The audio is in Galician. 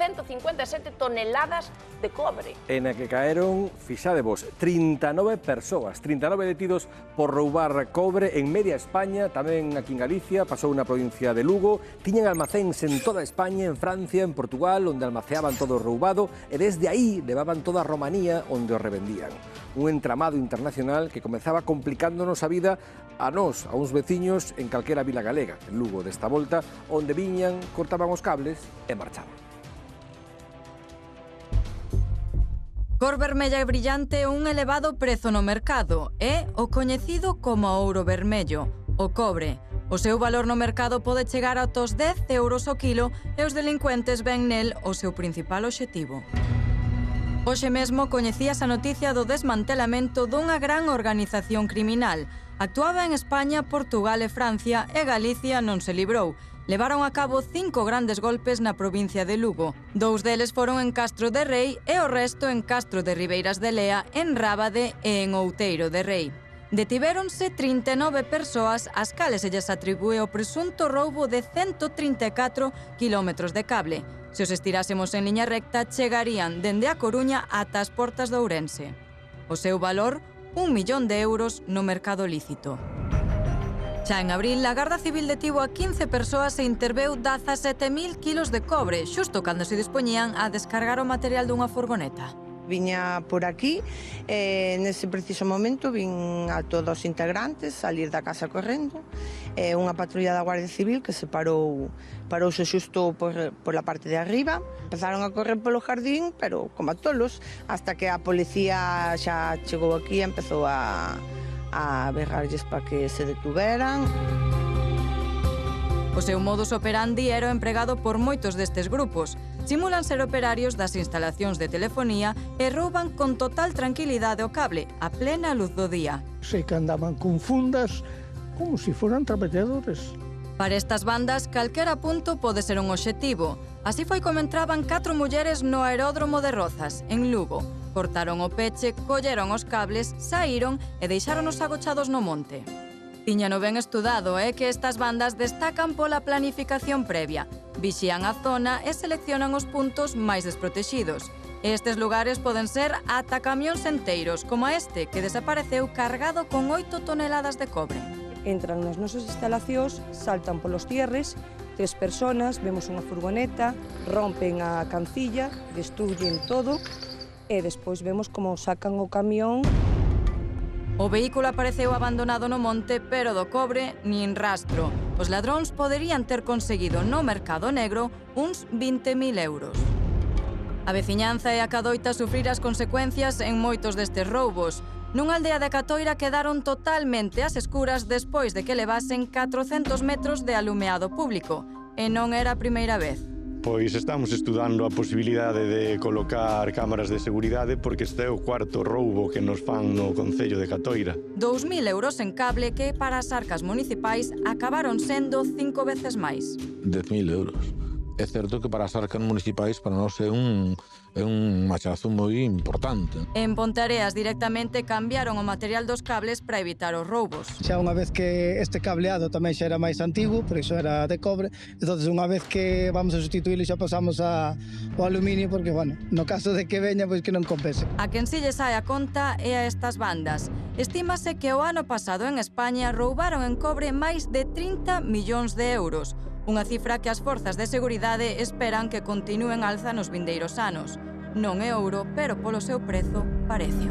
157 toneladas de cobre. E na que caeron, fixadevos, 39 persoas, 39 detidos por roubar cobre en media España, tamén aquí en Galicia, pasou na provincia de Lugo, tiñan almacéns en toda España, en Francia, en Portugal, onde almaceaban todo roubado, e desde aí levaban toda a Romanía onde o revendían. Un entramado internacional que comezaba complicándonos a vida a nós, a uns veciños en calquera vila galega, en Lugo desta volta, onde viñan, cortaban os cables e marchaban. Cor vermella e brillante, un elevado prezo no mercado, é o coñecido como ouro vermello, o cobre. O seu valor no mercado pode chegar ata os 10 euros o kilo e os delincuentes ven nel o seu principal obxectivo. Hoxe mesmo coñecías a noticia do desmantelamento dunha gran organización criminal. Actuaba en España, Portugal e Francia e Galicia non se librou. Levaron a cabo 5 grandes golpes na provincia de Lugo. 2 deles foron en Castro de Rei e o resto en Castro de Ribeiras de Lea, en Rábade e en Outeiro de Rei. Detivéronse 39 persoas ás cales se lles atribúe o presunto roubo de 134 kilómetros de cable. Se os estirásemos en liña recta, chegarían dende a Coruña ata as portas de Ourense. O seu valor, 1 millón de euros no mercado lícito. Xa en abril, a Garda Civil detivo a 15 persoas e interveu 17.000 kilos de cobre, xusto cando se dispoñían a descargar o material dunha furgoneta. Viña por aquí, nese preciso momento vin a todos os integrantes salir da casa correndo, unha patrulla da Guardia Civil que se parouse xusto por la parte de arriba, empezaron a correr polo jardín, pero como a tolos, hasta que a policía xa chegou aquí e empezou a berrarlles para que se detuveran. O seu modus operandi era o empregado por moitos destes grupos. Simulan ser operarios das instalacións de telefonía e rouban con total tranquilidade o cable, a plena luz do día. Sei que andaban con fundas como se foran traballadores. Para estas bandas, calquera punto pode ser un obxectivo. Así foi como entraban 4 mulleres no aeródromo de Rozas, en Lugo. Cortaron o peche, colleron os cables, saíron e deixáronos agochados no monte. Tiñano ben estudado, que estas bandas destacan pola planificación previa. Vixían a zona e seleccionan os puntos máis desprotexidos. Estes lugares poden ser ata camións enteiros, como este, que desapareceu cargado con 8 toneladas de cobre. Entran nas nosas instalacións, saltan polos cierres, 3 personas, vemos unha furgoneta, rompen a cancilla, destruyen todo e despois vemos como sacan o camión. O vehículo apareceu abandonado no monte, pero do cobre nin rastro. Os ladróns poderían ter conseguido no mercado negro uns 20.000 euros. A veciñanza é a que adoita sufrir as consecuencias en moitos destes roubos. Nunha aldea de Catoira quedaron totalmente ás escuras despois de que levasen 400 metros de alumeado público. E non era a primeira vez. Pois estamos estudando a posibilidade de colocar cámaras de seguridade porque este é o 4º roubo que nos fan no concello de Catoira. 2.000 euros en cable que para as arcas municipais acabaron sendo 5 veces máis. 10.000 euros. É certo que para as arcas municipais para nós é un machazo moi importante. En Ponteareas directamente cambiaron o material dos cables para evitar os roubos. Xa unha vez que este cableado tamén xa era máis antigo, por iso era de cobre, entonces unha vez que vamos a sustituílo xa pasamos ao aluminio porque, bueno, no caso de que veña, pois que non compense. A quen si lle sae a conta é a estas bandas. Estímase que o ano pasado en España roubaron en cobre máis de 30 millóns de euros. Unha cifra que as forzas de seguridade esperan que continúen alza nos vindeiros anos. Non é ouro, pero polo seu prezo, parecio.